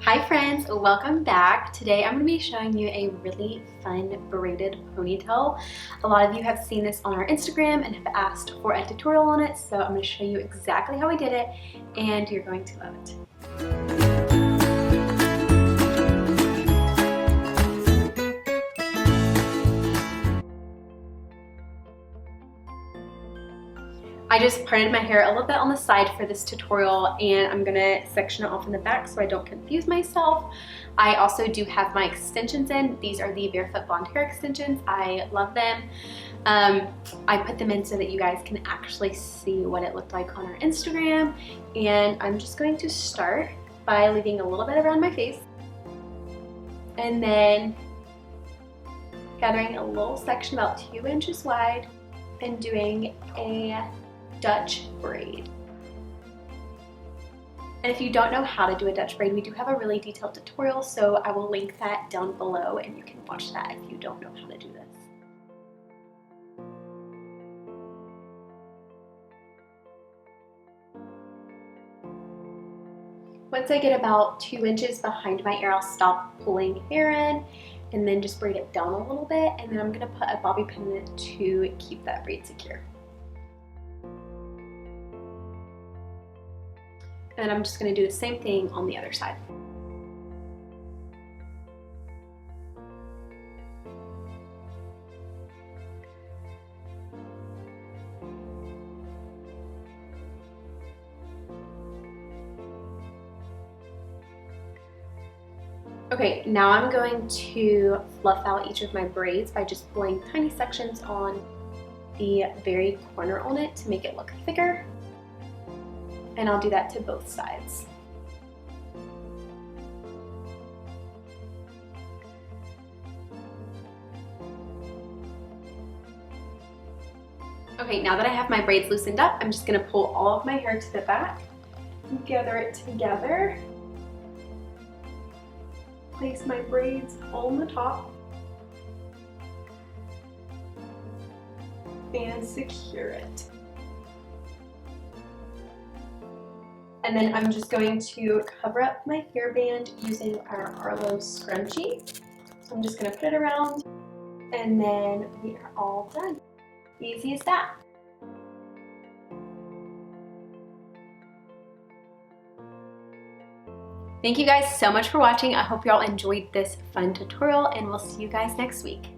Hi friends, welcome back. Today I'm going to be showing you a really fun braided ponytail. A lot of you have seen this on our Instagram and have asked for a tutorial on it, so I'm going to show you exactly how I did it and you're going to love it. I just parted my hair a little bit on the side for this tutorial and I'm gonna section it off in the back so I don't confuse myself. I also do have my extensions in. These are the Barefoot Blonde hair extensions. I love them. I put them in so that you guys can actually see what it looked like on our Instagram. And I'm just going to start by leaving a little bit around my face and then gathering a little section about 2 inches wide and doing a Dutch braid. And if you don't know how to do a Dutch braid, we do have a really detailed tutorial, so I will link that down below and you can watch that if you don't know how to do this. Once I get about 2 inches behind my ear, I'll stop pulling hair in and then just braid it down a little bit, and then I'm going to put a bobby pin in it to keep that braid secure. And I'm just going to do the same thing on the other side. Okay, now I'm going to fluff out each of my braids by just pulling tiny sections on the very corner on it to make it look thicker. And I'll do that to both sides. Okay, now that I have my braids loosened up, I'm just gonna pull all of my hair to the back, gather it together, place my braids on the top, and secure it. And then I'm just going to cover up my hairband using our Arlo scrunchie. So I'm just going to put it around and then we are all done. Easy as that. Thank you guys so much for watching. I hope you all enjoyed this fun tutorial and we'll see you guys next week.